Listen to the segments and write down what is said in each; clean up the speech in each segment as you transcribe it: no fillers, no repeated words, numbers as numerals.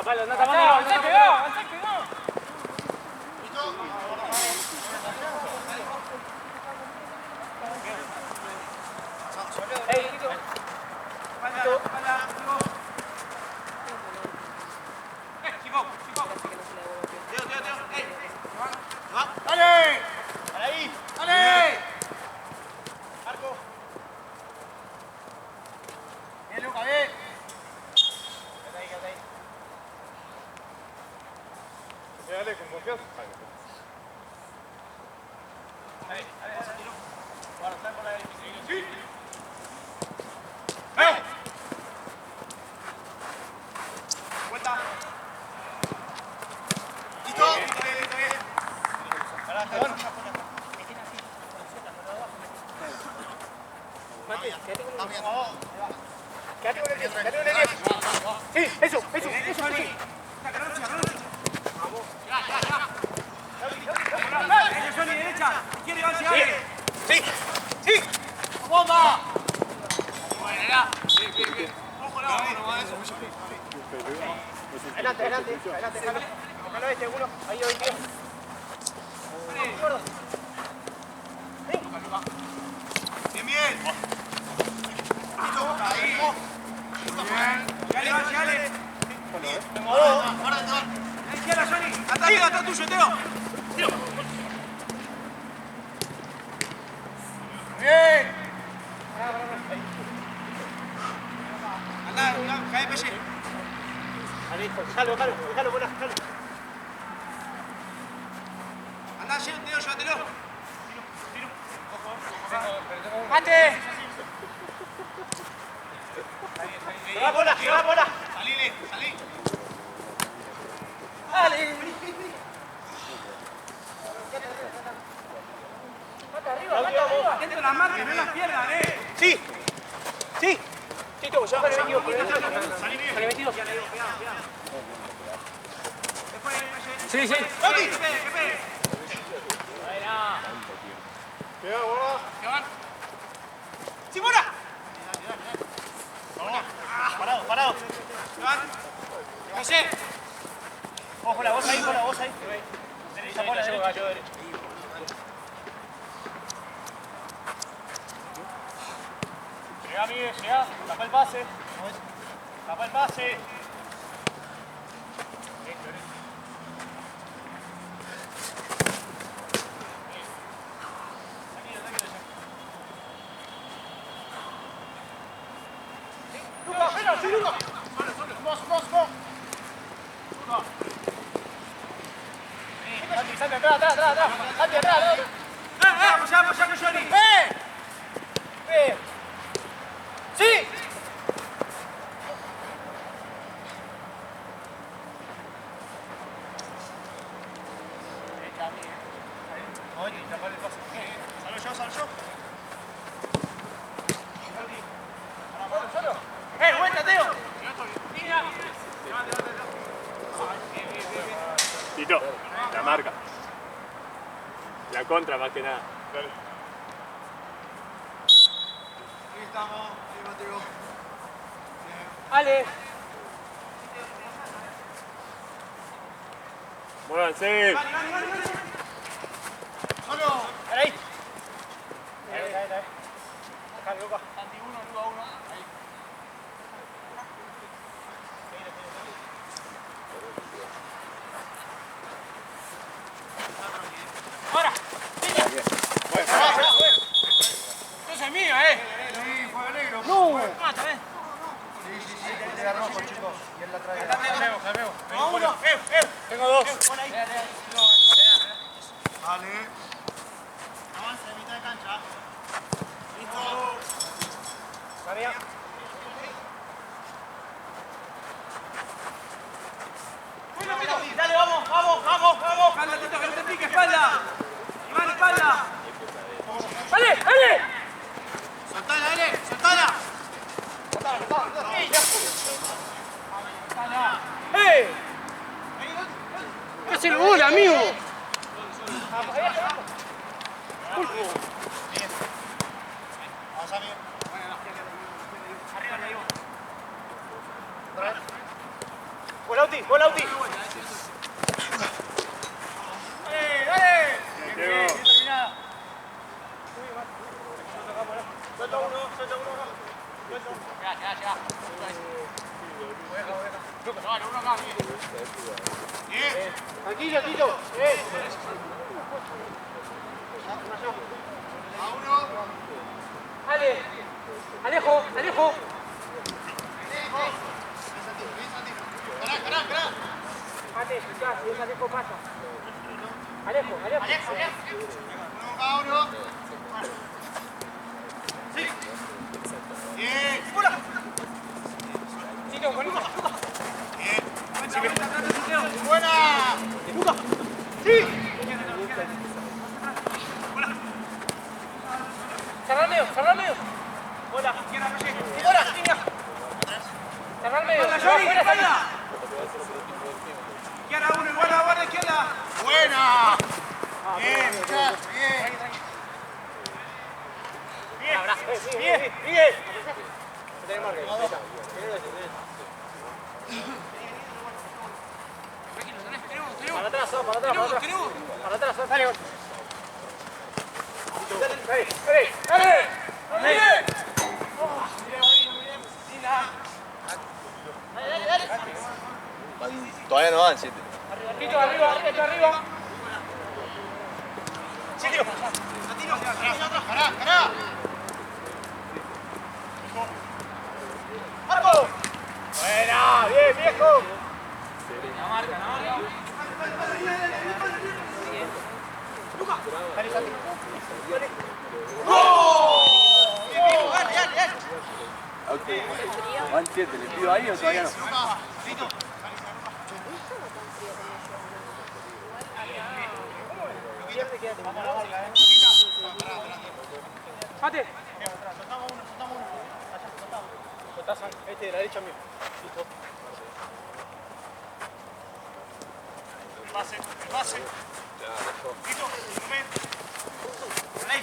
Tapalo, no tapalo. ¡Avancé, pegó! ¡Avancé, pegó! ¡Ey, Tito! ¡Tito! ¡Dale! ¡Ahí! ¡Dale! ¡Marco! ¡Bien, Luca, bien! Quédate ahí, quédate ahí. Dale, con confianza. Ahí, vamos a tiro. Bueno, está por ahí. Sí. Vuelta. Listo. Listo, bien. Pará, Jabón. Mate, quédate con el 10. Vamos. Quédate con el 10, quédate con el 10. Sí, eso. Vamos. Ya. Johnny, derecha. Izquierda, Iván, sigue. Sí. ¡Bomba! Buena. Bien. Ojo, no, Adelante, déjalo. Déjalo este, uno. Ahí, hoy, tío. Bien. Listo. Ahí. Bien. Dale. Tengo dos. Guarda, Teo. A la izquierda, Johnny. Atrás tuyo, Teo. Tiro. Bien. Andá, cae Pelle. Ahí, déjalo, buena, déjalo. Andá, Teo, llévatelo. ¡Mate! ¡Se va bola! Salí. ¡Dale! ¡Mate arriba! Atento a las marcas, no las pierdan, ¡Sí! Tito, ya me he metido por el Salí bien. me he metido. Después, Sí. que pegue. Buena. Queda, bola. ¿Qué van? ¡Simona! Vamos. Parado. ¿Qué van? José. Ojo, la voz ahí. Derecha, bola, derecha. Llega, Miguel, llega. Tapa el pase. Luca, venga, sí, Luca. Vamos. Santi, atrás. Santi, atrás. Apoyá, Johnny. ¡Sí! Salgo yo. ¡Vuelta, Teo! Tito, la marca. La contra más que nada. Dale. Ahí estamos. Ahí, Mateo. Ale. Muévanse. Solo. Ahí. Dejale, Luca. Santi 1, Luca 1. Ahí. Ahora. Entonces es mío, Sí, fue negro. No. Está bien. Sí, llega rojo, chicos. Y él la trae. Calmeo. Vamos, uno. Tengo dos. Dale. Avanza de mitad de cancha. Listo. María. Dale, vamos. Espalda, Tito, que no te pique, espalda. Iván, espalda. ¡Dale! Soltala. ¡Eh! ¿Qué hace el gol, amigo? Avanza bien. Arriba, Lauti, vos Lauti. ¡Dale, dale! Diego. Termina. Suelta uno. Llega. Uno acá, bien. Tranquilo, Tito. A uno. Ale. Alejo. Pará. Ale, ya, si es Alejo pasa. Alejo. Uno cada uno. Sí. Bien. Tito, con Lucas. Bien. Buena. Lucas. Sí. Cerrar medio. Hola. Hola, línea. Cerrar medio. Izquierda uno, guarda izquierda. Buena. Bien, muchachos, bien. Bien. Para atrás. Para atrás. Dale. Todavía no van 7. Tito, arriba. Pará. ¡Marco! Buena, bien, viejo. Van 7, ¿le pido ahí o todavía no? Mate. Este de la derecha mío. Listo. El base. Tito, momento. Ahí.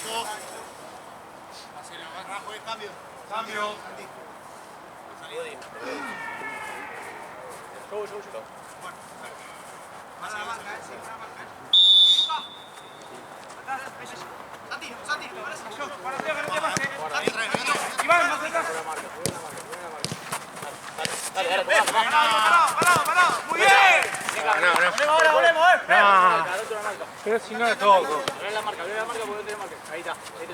Dos. Abajo, cambio. Para la marca, Santi, para Iván, más atrás. Pará. Muy bien. Volvemos. Pero si no es todo. Poné la marca porque no tiene marca. Ahí está Tito.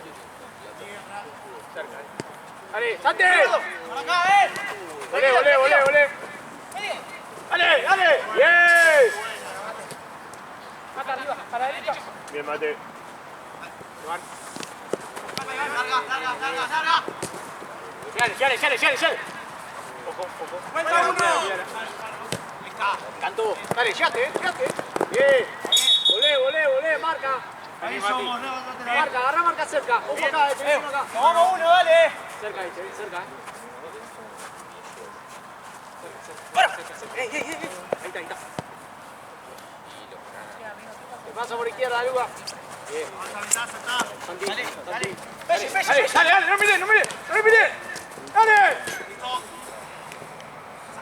Cerca. Dale, Santi. Para acá, Volé. Dale. Bien. Acá arriba, para la derecha. Bien, Mate. Sale. Ojo. Cuenta uno. Ahí está. Cantó. Dale, llegate. Bien. Volé, marca. Ahí somos, no tenemos. Marca, agarra marca cerca. Ojo acá, uno acá. Vamos uno, dale. Cerca. Ahí está. Te pasa por izquierda, Luca. Bien. Santi. Dale. Dale, no mire. Dale.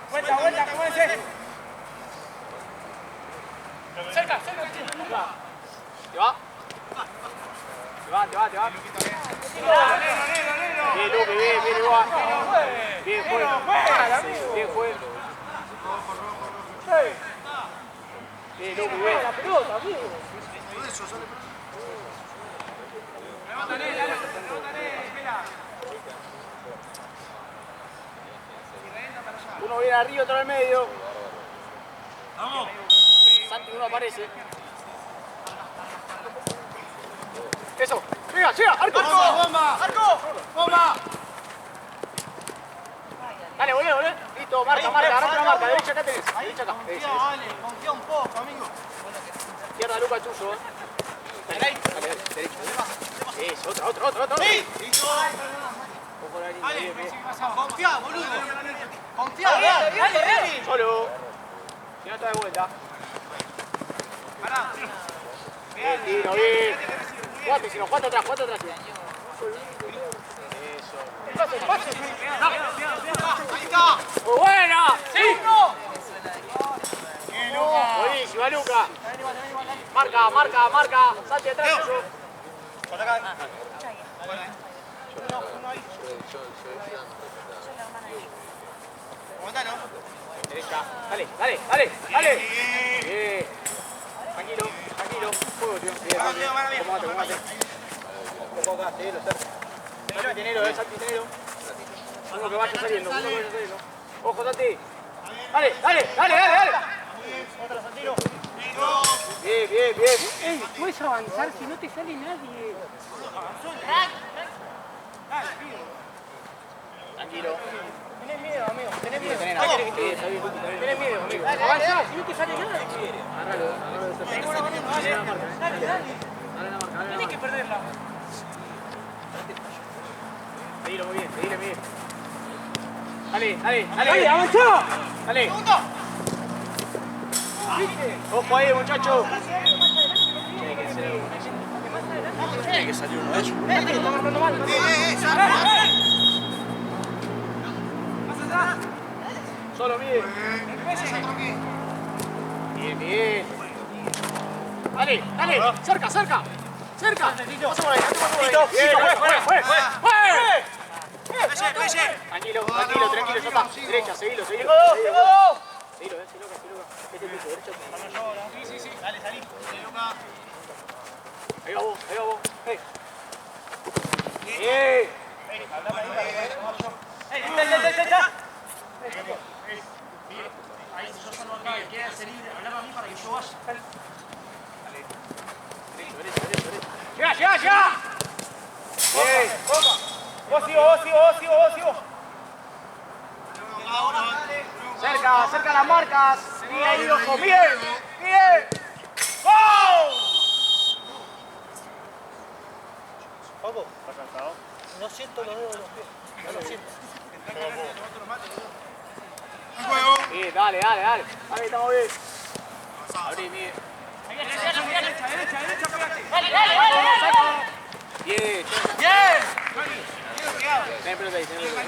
Vuelta, muévese. Cerca. Te va. Bien, Luque, bien, igual. Bien, juego. Bien, Luque, bien. La pelota, amigo. Levántale, espera. Uno viene arriba, otro en el medio. Vamos. Santi, uno aparece. Eso. Llega, arco. Bomba. Dale, volé. Listo, marca. Agarrate la marca. Derecha acá tenés. Derecha acá. Confía un poco, amigo. Izquierda, Luca, tuyo. Dale, derecha. Eso, otro. Sí. Ojo la línea, bien. Confía, boludo. Confía, dale. Solo. Si no está de vuelta. Pará. Bien. Cuatro atrás. Eso. ¡Muy buena! ¡Sí! Buenísima, Luca. Marca, marca, marca. Salte atrás, tuyo. Derecha. Dale, dale, dale, dale. Bien. Tranquilo, tranquilo. Juego, tío. Bien, acomodate, acomodate. Un poco acá, tenelo, Santi, tenelo, Santi, tenelo. Uno que vaya saliendo, uno que vaya saliendo. Ojo, Santi. Dale, dale, dale, dale, dale. Otra, Santino. Bien, bien, bien. Ey, puedes avanzar si no te sale nadie. Tranquilo. Tenés miedo, amigo. Tenés miedo. Tenés miedo, amigo. Avanzá, si no te sale nada. Agárralo, Dale, dale. Tenés que perderla. Seguilo muy bien, seguilo muy bien. Dale, dale, Dale, dale. avanzá. Dale. Ojo ahí, muchachos. Tiene que salir uno de ellos. Solo mide. Bien, bien. Dale, dale. Cerca, cerca. Cerca. Pasa por ahí, pasa por ahí. Bien, Tranquilo, tranquilo, tranquilo, ya está. Derecha, seguilo, seguilo. Seguilo, seguilo. Este piso, derecho. Sí. Dale, salí. Ahí va vos, ahí va vos. Bien. Ahí, si yo salgo acá y queda ese libre, hablame a mí para que yo vaya. Llega, llega, llega. Bien. Vos sigo. Cerca, cerca las marcas. Sigue ahí, ojo. Bien, bien. Paco, ¿Estás cansado? no siento los dedos de los pies. No lo siento. Bien, dale, dale, dale. Ahí estamos bien. Abrí, bien. Derecha, pegate. Bien. Bien. Ten pelota ahí, ten pelota ahí.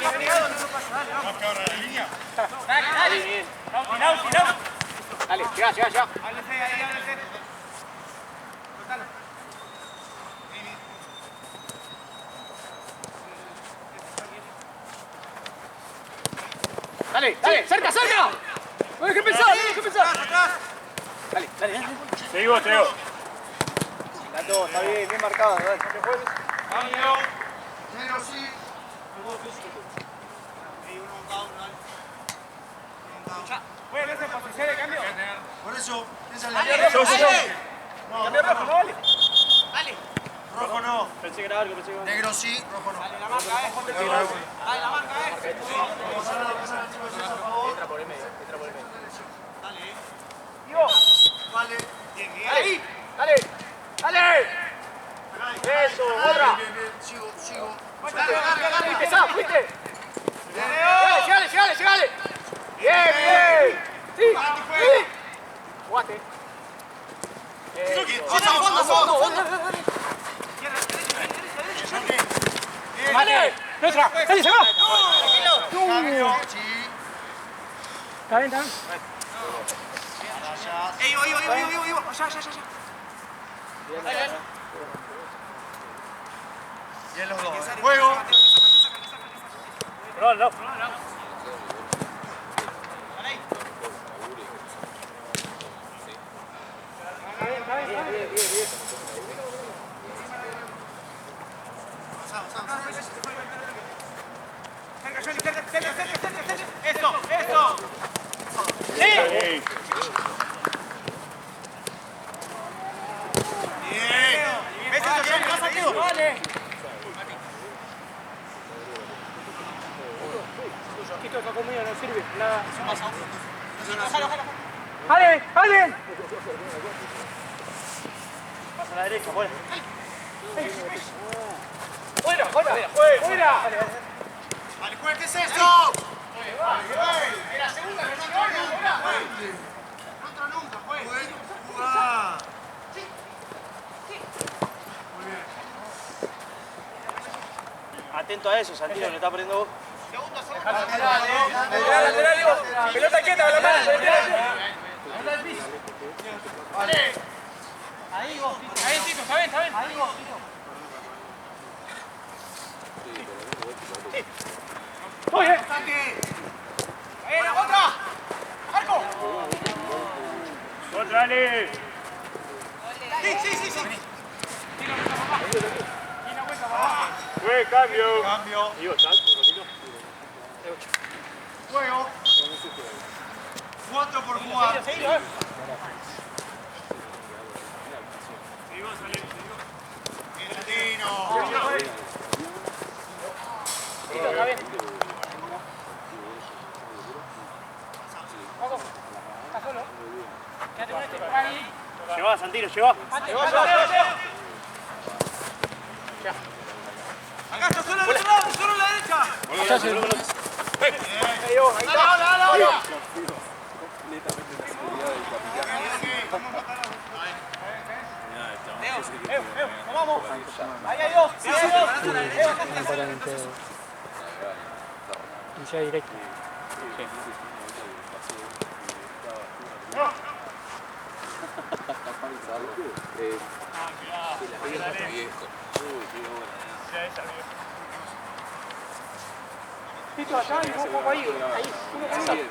Dale. Bien. Final. Dale, llega, llega, llega. Háblese. Dale, dale, cerca, cerca. No dejes pensar, no dejes pensar. Dale, dale, dale. Te digo. Está bien, bien marcado, ¿verdad? No te juegues. Pero sí. ¿Puede verse en posición de cambio? Por eso, piensa en Dale, la rojo, No, cambio rojo, no vale. rojo no. Pensé que era algo, pensé que era algo. Negro sí, rojo no. La marca, ponte el tiro. Dale, la marca, Entra por el medio, entra por el medio. Vale. Ahí, dale, dale. Eso, otra. Bien. Sigo. Fuiste, Sam, fuiste. Llegale. Bien. Sí. Jugaste. Vamos. Dale. Otra. Dale, se va. Cambio. Sí. Está bien. Bien los dos. Juego. No. Eso. Sí. ¿Ves eso, Johnny? ¿Vas a tío? Vale. Esto acá conmigo no sirve. Nada. ¡Ale! Pasa a la derecha, fuera. Fuera. Vale, ¿qué es eso? La segunda, Contra nunca, juega. Atento atento a eso, Santino, le está poniendo vos. Lateral, Ivo. Pelota quieta, con la mano. Vale. Ahí vos, Tito. Está bien, Tito, está bien, está bien. Ahí vos, Tito. Muy bien. Ahí, la otra. Marco. ¡Otra, Ale! Sí. ¡Fue cambio! Cambio. Digo, ¿estás un ratito? Juego. 4 por jugar. Seguimos, Ale. Argentino. Tito, está bien. Vamos. ¿Estás solo? Quédate con este. Ahí. Llevá, Santino, llevá. Acá está solo a la derecha. Allá se Ahí está. Vamos. Ahí hay dos. completamente ya directo. Tito, allá y vos un poco ahí. Ahí, uno con uno.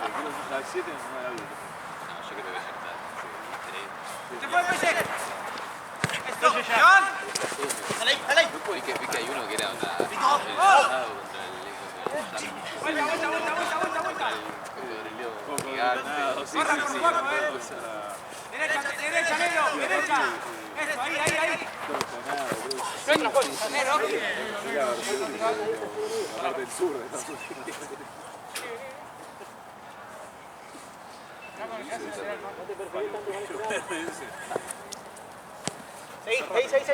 Se fue el PC. Esto, Iván. Dale ahí. Vi que hay uno que era una... Derecha, negro, derecha. Eso, ahí. Nuestro gol. Negro. del sur de Estados Unidos.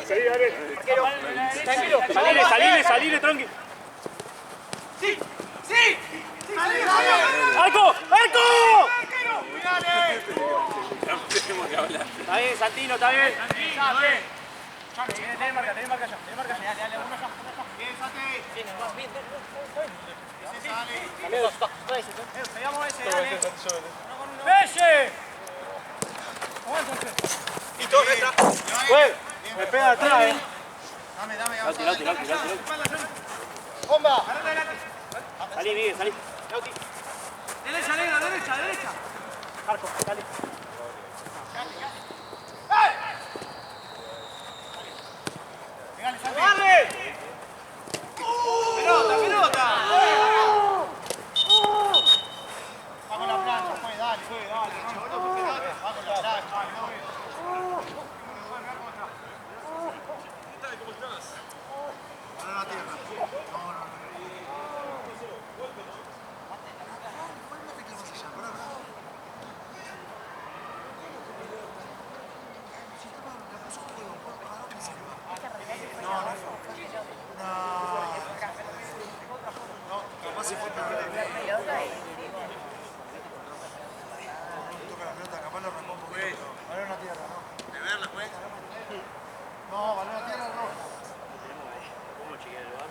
Seguí, dale. Arquero. Tranquilo. Salile, tronqui. Sí. ¡Arco! Tenemos que hablar. Está bien, Santino, está bien. Tenés marca allá. Dale, uno allá. Bien, Santi. Pegamos ese, dale. ¡Pelle! Listo, entra. Me pega atrás, Dame. Bomba. Salí, Miguel, salí. Derecha, negro, derecha. Arco, salí. ¡Dale! ¡Pelota! Va con la plancha, pues, dale. Va con la plancha. Balón a tierra. No. Capaz si fue para toca la pelota, capaz lo arrancó un poquito. Balón a tierra, ¿no? ¿De verla, pues? No, balón a tierra, no. ¿Cómo chequear el bar?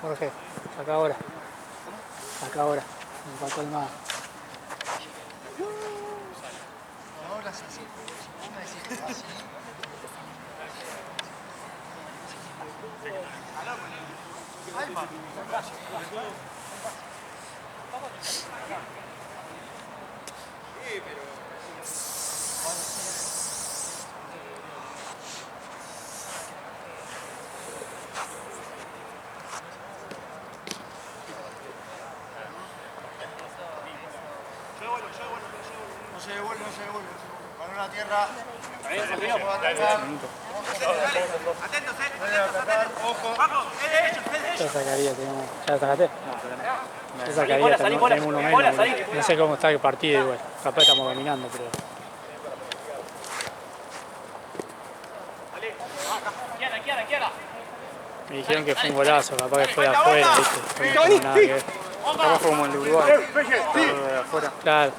Jorge, acá ahora. Empató el más. No hablas así. Vos me decís así. Alma. No se devuelve. Balón a tierra. Atentos, Ojo. Vamos, es derecho. Ya sacaría, tenemos. ¿Ya sacaste? Ya sacaría, Bola, tenemos bola. uno Bola, menos. salí. No sé cómo está el partido igual. Capaz estamos dominando, pero. Quiera. Me dijeron que fue un golazo, capaz que fue de afuera, ¿viste? No tengo nada que ver. Trabajo como el de Uruguay. Todo de afuera. Claro.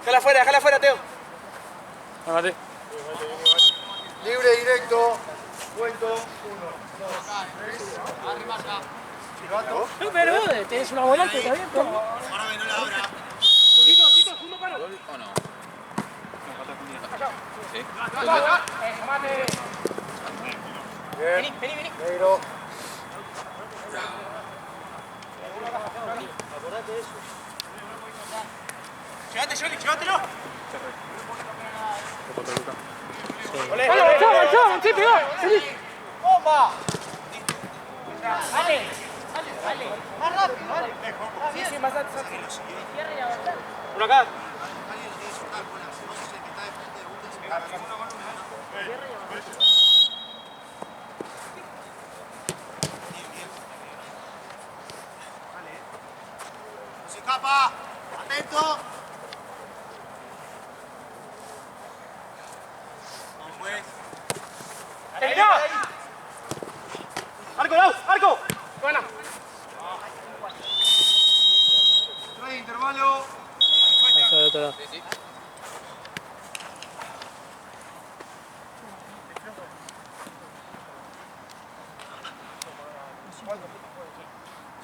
Déjala afuera, Teo. Mate. Libre, directo. Cuento. 1, 2, 3. Pero tenés una volante, está bien. ¿Gol o no? ¿Sí? Bien. Negro. Llévatelo. ¡Sí, pegó! Uno acá. Se escapa. Atento. Vamos pues. ¡Arco, Lau! ¡Arco! ¡Buena! 3, intervalo. Eso de otro lado. Sí, sí.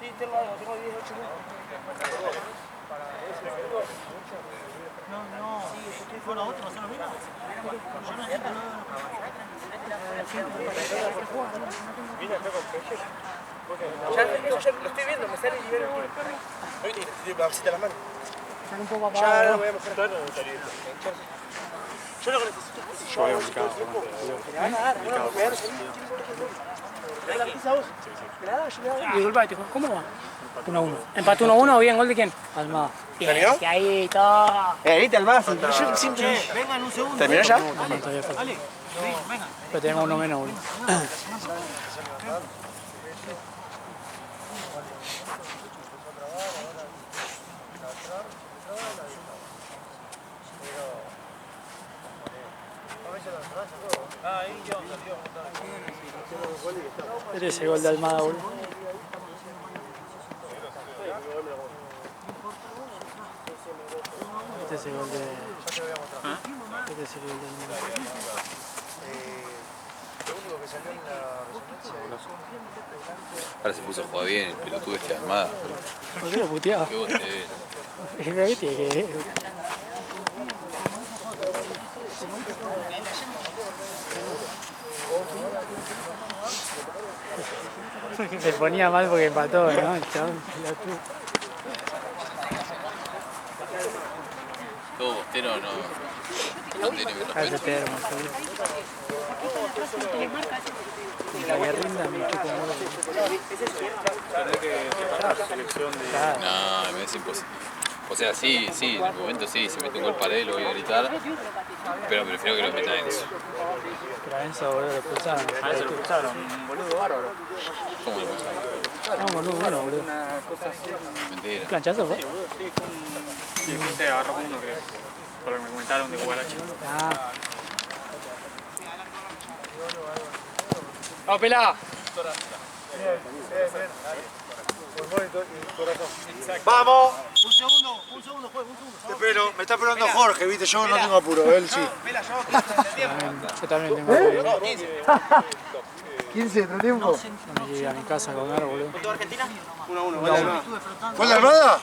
Sí, tengo 18 minutos. Bueno, otro, ¿no lo mismo? Yo no entiendo nada. Eso ya lo estoy viendo, me sale el nivel. Ahorita te vasita la mano. Están un poco Ya apagados. lo voy a mostrar. Yo lo que necesito es que si yo hago esto todo el tiempo, me van a dar, me van a pegar. ¿Me la pizza vos? ¿Me la das? Yo le hago. Disculpa, ¿cómo va? 1-1. ¿Empató 1-1 o bien? ¿Gol de quién? Almada. ¿Terminó? Y ahí todo. ¿Viste al más? Yo siempre... Vengan un segundo. ¿Terminó ya? Todavía falta. Dale. Venga. Pero tenemos uno menos, boludo. Este es el gol de Almada, boludo. Este es el gol de... Este es el gol de Almada. Lo único que salió en la resonancia. Ahora se puso a jugar bien, el pelotudo este Armada. ¿Por qué lo puteaba? Qué bote, ¿Qué tiene que Se ponía mal porque empató, ¿no? El chabón, pelotudo. Todo bostero no tiene menos A veces te da hermoso. La guerrinda me chupa un huevo. Claro. No, me es imposible. O sea, sí, en el momento sí, se mete un gol para él, lo voy a gritar, pero prefiero que lo meta Enzo. Pero a Enzo, boludo, lo expulsaron. A eso lo escucharon, un boludo bárbaro. ¿Cómo lo muestran? No, boludo, bueno, boludo. Mentira. ¿Planchazo fue? Sí, usted agarró uno, creo. Por lo que me comentaron de Guarachi. Ah. ¡Vamos, pelá! Vamos. Un segundo, juez, un segundo. Te espero. Me está esperando Jorge, viste, yo no tengo apuro, él sí. Yo también tengo que... 15 de tiempo. No me llegué a mi casa a comer, boludo. ¿Todo Argentina? 1-1, ¿Cuál de Armada?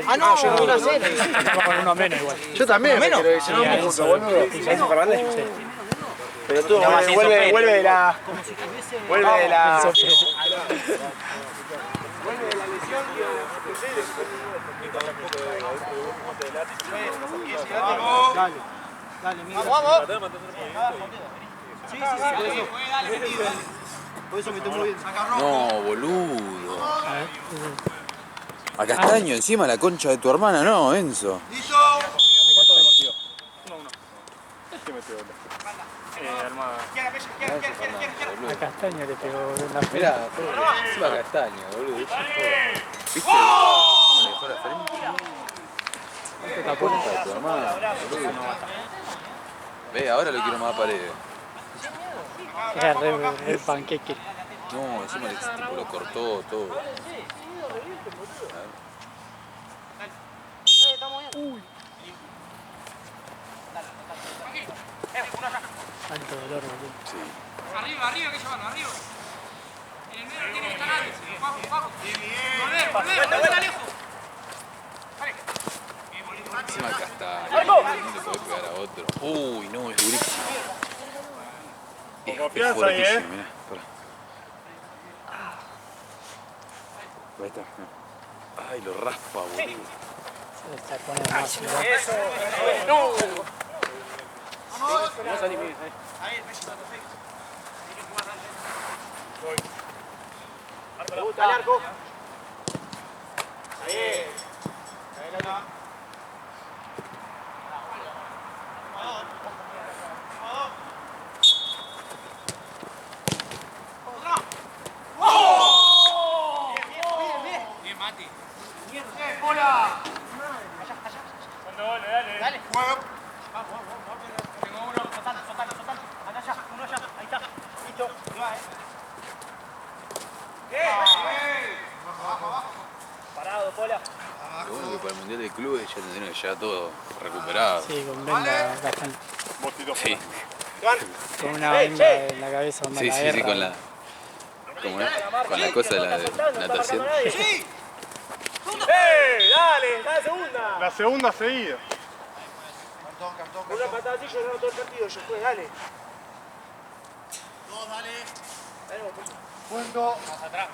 Ah, no, yo no vine a hacer. Estamos con uno menos igual. Yo también. ¿Menos? Pero si no, Sí, vamos juntos, boludo. ¿Enzo Fernández? Sí. Pero tú, vuelve de la... Vuelve de la... Enzo Pérez. Vuelve de la lesión Vamos. Dale, vamos. Sí, por eso me estoy moviendo. No, boludo. A ver. A Castaño encima la concha de tu hermana, no, Enzo. ¿Listo? Armada. A Castaño le pegó en la frente. Mirá, encima Castaño, boludo. ¿Viste? ¿Cómo le dejó la frente? Te tapó. Ve, ahora lo quiero más a Paredes. Era re panqueque. No, encima tipo, lo cortó todo. Alto dolor, boludo. Sí. Arriba, arriba, que llevarlo, arriba. En el medio tiene que estar Alex. Bajo. Volvé, Alejo. Encima acá está. No le puede pegar a otro. Uy, no, es durísimo. Es confianza ahí, fuertísimo, mirá. Pará. Ahí está. Ay, lo raspa, boludo. Se pone más. No salí bien. Me gusta el arco. Ahí. Bien, Mati. Dale. Juego. Tengo uno. Total. Anda allá, uno allá. Ahí está. Listo. Parado, Pola. Lo bueno que para el Mundial de Clubes ya tendrían que llegar todo recuperado. Sí, con venda bastante. Sí, Con una venda en la cabeza donde sí, la sí, guerra. con la... ¿Cómo es? Con la cosa de la de natación. ¡Sí! ¡Dale segunda! La segunda seguida. Cartón. Una patada así yo gano todo el partido, yo pues, dale. Dos, dale. Dale, vos. Punto.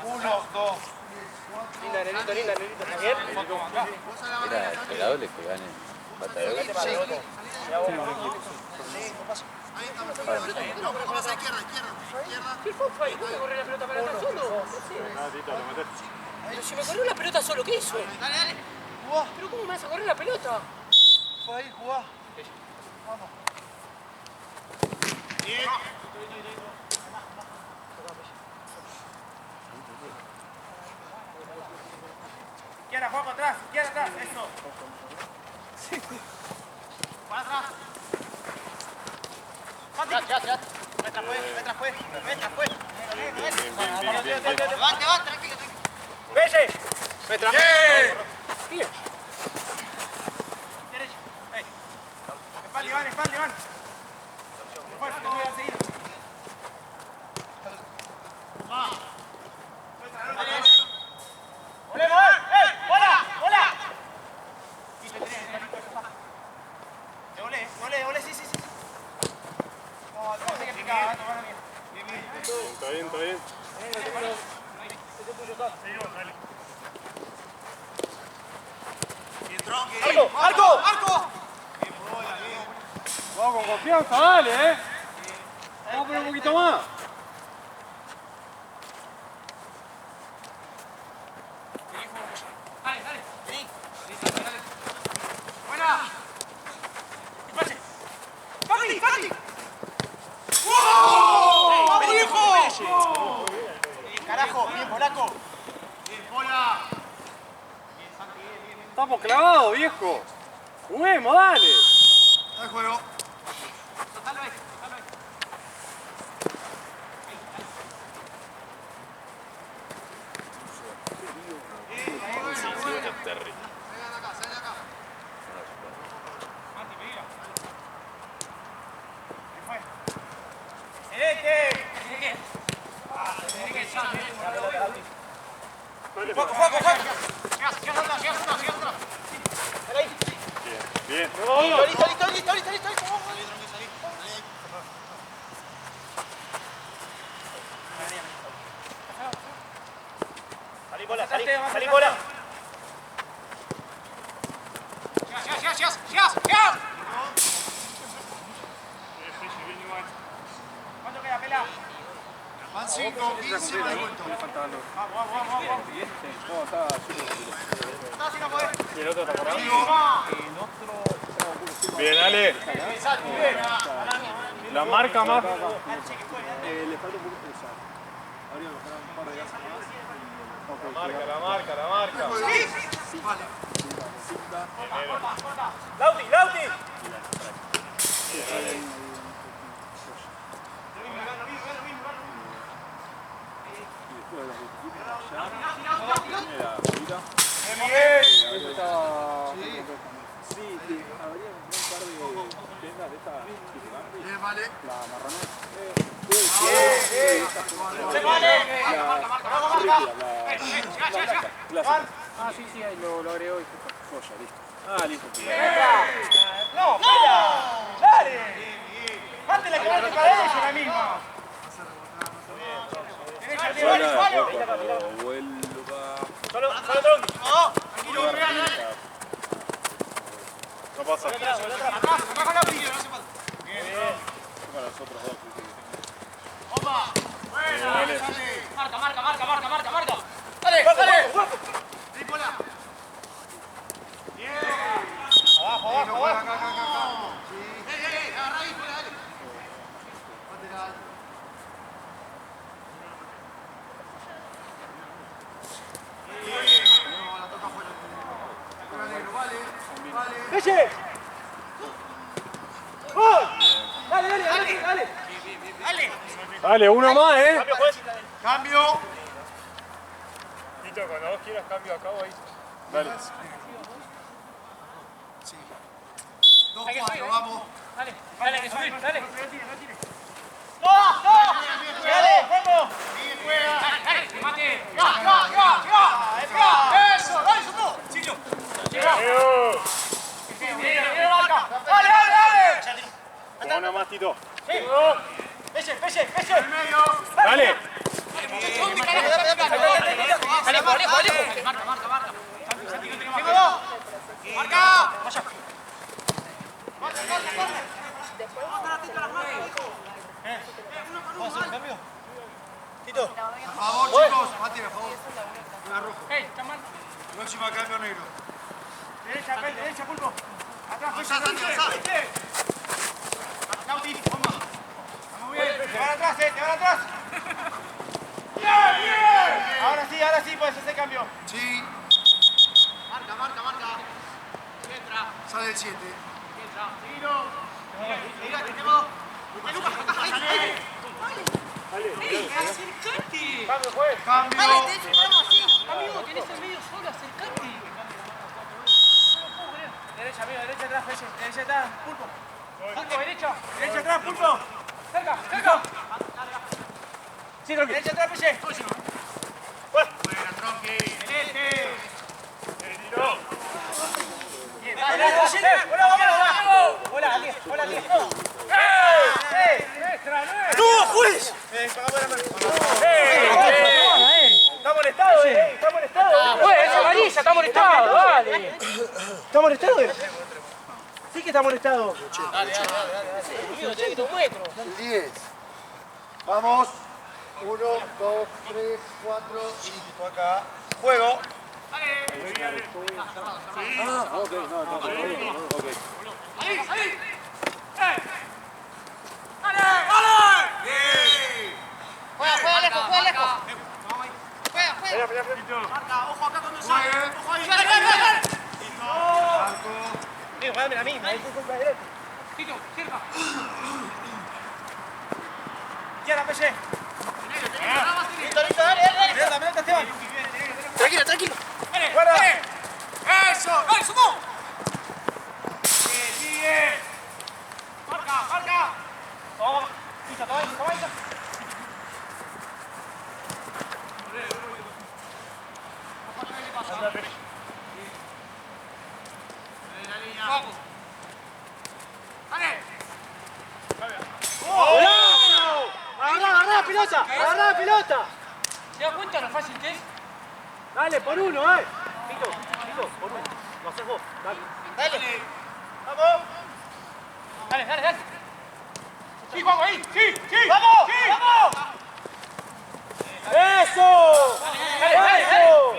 1, 2. Linda, nenito, Javier. Era esperable que gane Batallón. ¿Qué fue ahí? ¿Cómo corrió la pelota para atrás solo? Pero si me corrió la pelota solo, ¿qué hizo? Dale. Jugá. ¿Pero cómo me vas a correr la pelota? Fue ahí, jugá. Vamos. Izquierda, Juan, atrás, eso. Para atrás. Ya. Metra fue. Va, tranquilo. ¡Pelle! ¡Metra! Bien. Derecha. Espalda, Iván. Fuerza, te voy a seguir. ¡Hola! Ole, sí. No sé qué picaba, tomar bien. Está bien. ¡Arco! Vamos con confianza, dale, Vamos por un poquito más. Dale. Vení. Dale. Buena. Pase. ¡Papi! ¡Wow! ¡Viejo! Carajo, bien, polaco. Bien, Pola. Estamos clavados, viejo. Juguemos, dale. Al juego. Total ahí. Terrible. Sale acá. Mati, pedila. ¿Qué fue? ¡Excelente! ¡Juego! Llegas atrás. Bien. Listo. Salí, Pola. Llegas. ¿Cuánto queda, Pela? Van 5, 15, va de vuelta. Vamos. No, si no podés. Y el otro está por ahí. Bien, dale. La marca más. Le falta un poco de sal. Habría que bajar un par de gases más. La marca. Vale. Lauti, Lauti. Bien, vale. Se vale. Ah, sí, sí, ahí lo agregué hoy. Ah, listo. No, mira. Dale. Mate la que va a tocar ella ahora mismo. Solo tronqui. No pasa. Acá con la pilla, no hace falta. Para los otros dos. ¡Opa! ¡Buena! Dale. Marca. ¡Dale! Trípola. Bien. Abajo. Acá. Agarra ahí, fuera, dale. Lateral. No, la toca fuera. Fuera negro, vale. ¡Peche! Dale. Dale, uno más, Cambio, juez. Cambio. Tito, cuando vos quieras cambio acá o ahí. Dale. Sí. 2-4, vamos. Dale, que subir, dale. ¡No! ¡Dale, vamos! Dale, que mate. ¡Eso! ¡Dale, Soto! ¡Silvio! Viene, marca. ¡Dale! Como una más, Tito. ¡Peche! En medio. Dale. Dale, marca. ¡Marca! ¿Vamos a hacer un cambio? Tito. A favor, chicos. Mati, a favor. Una roja. Hey, chamán. Próxima cambio negro. Derecha, Pulpo. Atrás, Avanzá, Santi, avanzá. Lauti, bomba. Vamos bien. Te van atrás. ¡Bien! Ahora sí, puedes hacer cambio. Sí. Marca. Entra. Sale el 7. Mira, tenemos. Lucas, ahí. Acercate. Cambio, juez. Cambio. Amigo, tenés el medio solo, acercate. Derecha, amigo, derecha atrás, Peche. Derecha atrás, Pulpo. Pulpo, derecha. Derecha atrás, Pulpo. Cerca. Sí, Tronqui. Derecha atrás, Peche. Buena, Tronqui. Excelente. Hola, Atiel. ¡No, juez! Está molestado, Está molestado. Juez, es amarilla, está molestado, dale. ¿Está molestado? Sí que está molestado. El 10. Vamos. 1, 2, 3, 4, 5 acá. Juego. ¡Ahí! Juega lejos. Marca, ojo acá cuando sale. Ojo ahí. Marco. Amigo, dame la misma. Es culpa derecha. Tito, cerca. Izquierda, Peche. Listo, dale. Pelota, Esteban. Tranquilo. Guarda. ¡Eso! ¡Dale, sumó! Sigue. Marca. Toma. Listo, toma. Vamos. ¡Dale! Agarrá la pelota. ¿Te das cuenta lo fácil que es? Dale, por uno, Tito, por uno. Lo haces vos, dale. Vamos. Dale. Sí, Juanjo, ahí. Sí. ¡Vamos! ¡Eso! ¡Eso!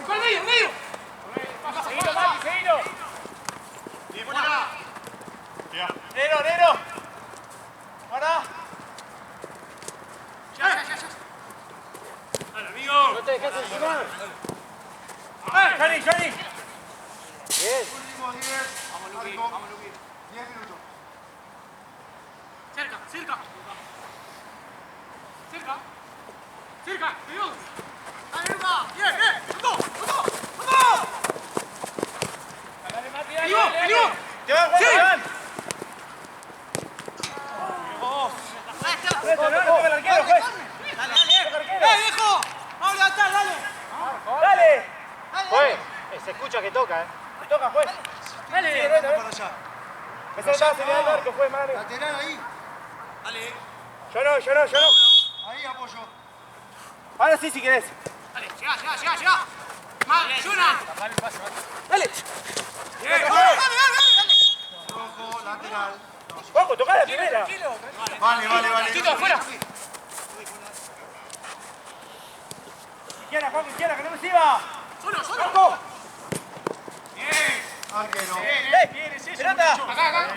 ¡Con el medio! Seguilo, Mati, seguilo. Bien, fuera. Nero. Guarda. Ya. No te dejes encima. Johnny, Johnny. Bien. Último 10. Vamos, Luqui, Algo. vamos, Luqui. 10 minutos. Cerca, cerca. Cerca. Cerca, Dios. Dale, Luca. Bien, bien. ¡Vamos! ¡Vamos! ¡Vamos! Dale, Mati, ¡Digo! ¡Digo! Te van, Juan, Sí. te van. Dale, Toca el arquero, juez. dale. Viejo! ¡Vamos a levantar, dale! Dale. Dale, Juez, se escucha que toca, Toca, juez. dale. Para allá. Ese está señalando el arco, juez, madre. Lateral ahí. Dale. Yo no. Ahí apoyo. Ahora sí, si querés. Dale, llega. Más, Yuna. Dale. Bien, dale. Rojo, lateral. Juanjo, tocá la primera. Vale. Chico, afuera. Izquierda, Juanjo, izquierda, que no me siga. Solo. Juanjo. Bien. Arquero. Pelota. Acá.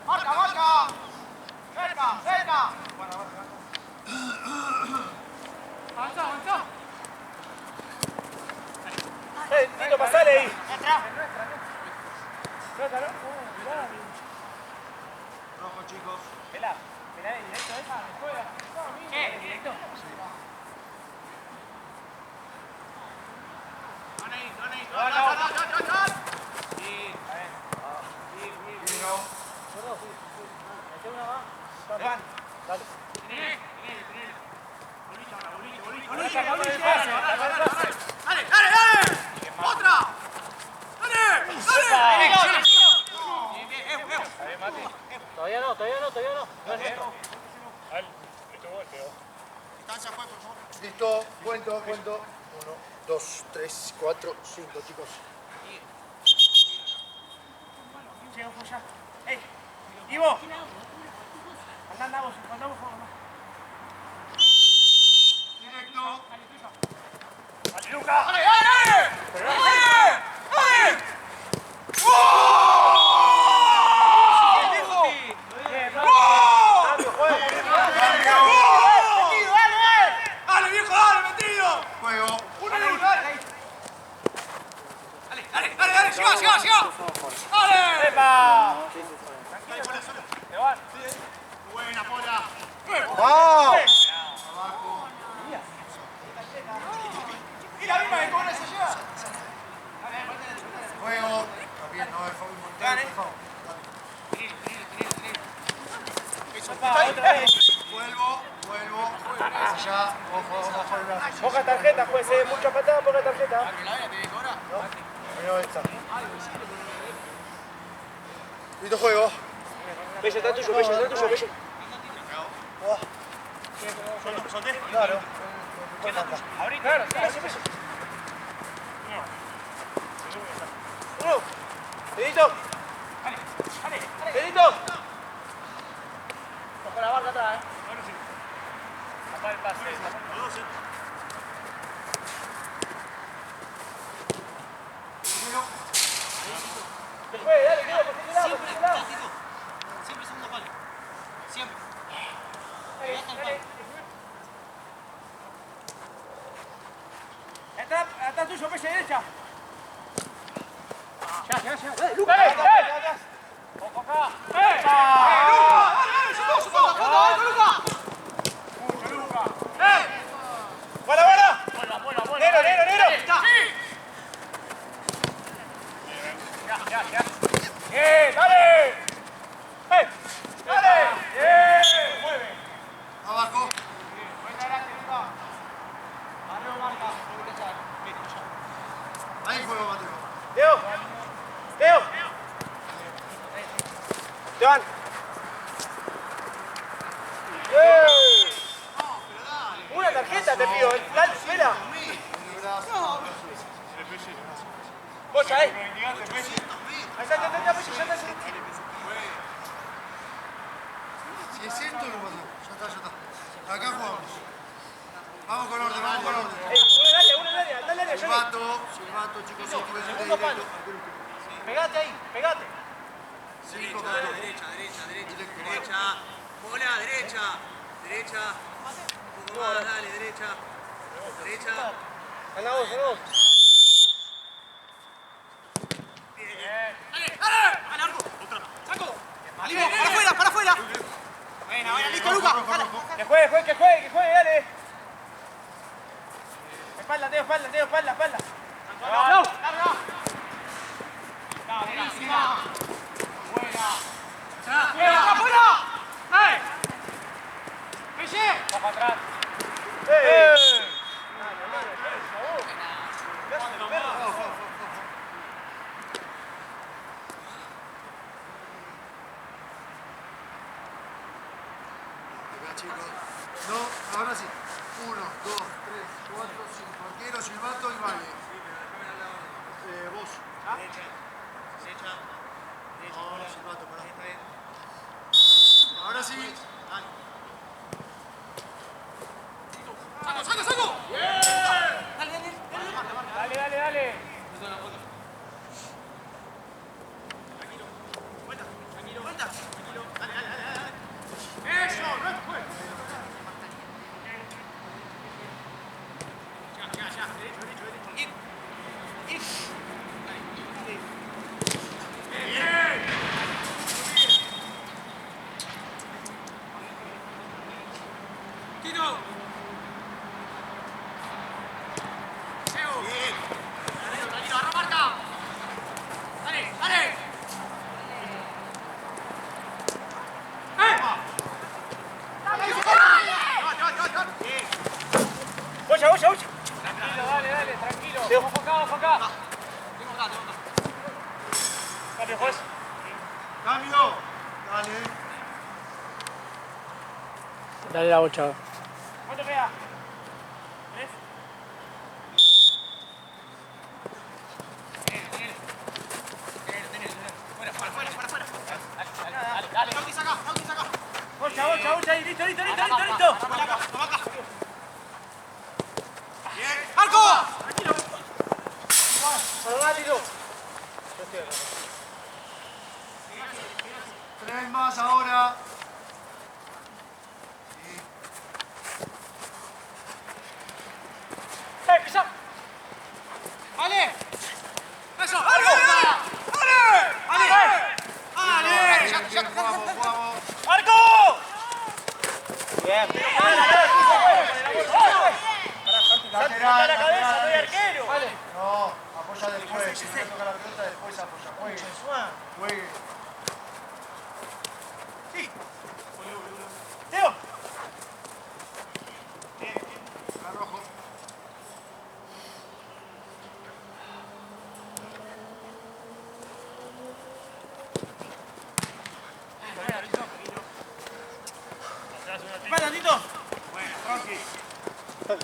Marca. Cerca. Avanza. Tito, pasale ahí. Rojo, chicos. Pelá directo esa, me juega. ¿Qué? ¿Directo? Van ahí. Juan. Dale. Otra. Dale. Todavía no. No es esto. Distancia, juez, por favor. Listo. Cuento. 1, 2, 3, 4, 5, chicos. Llega un ya. ¡Ey! ¡Ivo! Andamos. Directo. ¡Luca! Dale. Dale, viejo, metido. Juego. Dale. Llega. Dale. ¡Epa! Buena, Pola. ¡Vamos! Abajo. Y la misma que con esa llega. Juego. También no es foul voluntario, por favor. Otra vez. Vuelvo. Allá. Ojo el brazo. Poca tarjeta, juez, mucha patada, poca tarjeta. Primero esta. Listo, juego. Bello, está tuyo, Bello. ¿Solté? Claro. Abrí, claro, Bello. Uno. Pedito. Pedito. Ojo la barca atrás, Papá el pase. Se puede, dale, Diego, por este lado. Siempre segundo palo. Siempre. Atrás tuyo, Bello, derecha. Ya. Dale, Luca, dale. Ojo acá. ¡Buena! ¡Nero! ¡Bien! ¡Dale! ¡Dale! ¡Bien! ¡Mueve! Abajo. Ahí juego, Mateo. Teo. Te van. Una tarjeta te pido, dale, vela. El brazo. Vos ahí. Ahí está, ya está. Si es esto, lo pasamos. Ya está. Acá jugamos. Vamos con orden. Una área, dale, Johnny. Silbato, chicos, Segundo palo. Pegate ahí, pegate. 5, Derecha. Bola, derecha. Un poco más, dale, derecha. Anda vos. Que juegue, dale. Espalda, Teo, espalda. ¡No! Buenísima. Buena. ¡Fuera! ¡Eh! ¡Pelle! Bajo atrás. Acá, chicos. No, ahora sí. 1, 2, 3, 4, 5. Arquero, silbato y baile. Vos. No, silbato, pará. Ahora sí. ¡Saco! Dale. ¡Eso! ¡No es juego! Tito. Tranquilo, agarra marca. Dale. Bocha. Tranquilo, dale, tranquilo. Teo, ojo acá. Tengo acá. Cambio, juez. Cambio. Dale. Dale la bocha. ¿Cuánto queda? 3. Fuera. Dale. Nauti saca. Bocha, ahí, listo. Toma acá. Bien. ¡Arco! Tranquilo. Tiro. 3 más ahora. Pisa. ¡Vale! ¡Eso! ¡Arco! ¡Ale! Bien, jugamos. ¡Arco! Bien. Lateral, la cabeza, lateral. soy arquero. No, apoya después. Si no toca la pelota, después apoya. Juegue. Teo. Acá rojo. Espalda, Tito.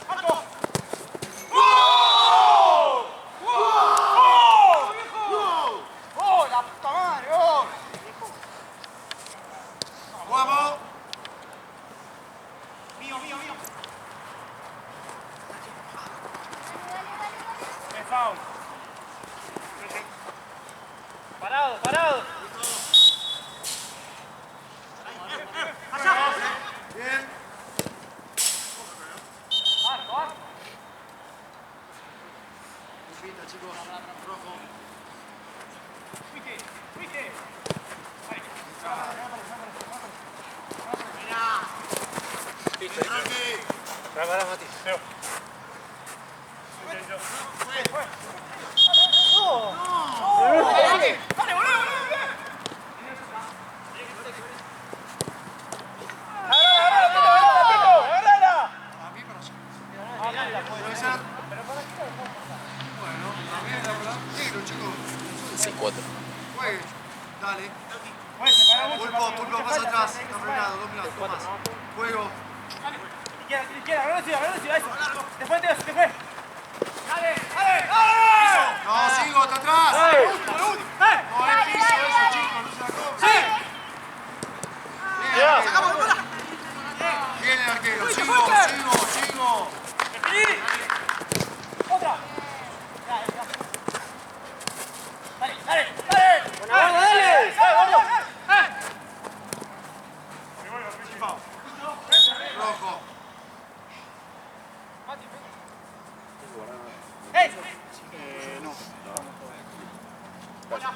¡Arco! ¡Oh, la puta madre! ¡Oh! Jugamos. Mío. Es foul. Parado. Bien. Arco. Invita, chicos. Rojo. Fuiste. Tranqui. Pará, Mati. Teo. ¡Dale, boludo! ¡Agarrala! A mí para allá. Puede ser. Bueno, también la verdad. Negro, chicos. 6-4. Juegue. Dale. Pulpo, Pulpo, más atrás. Está frenado. 2 minutos más. Juego. Izquierda, velocidad, eso. Después, Teo, se te fue. ¡Dale! No, sigo, está atrás. No, es piso eso, chicos. No se la comen. Bien, ¡Sacamos la bola! bien el arquero. Sigo. ¡Otra! ¡Dale! ¡Dale! Rojo. ¡Ey! Hola.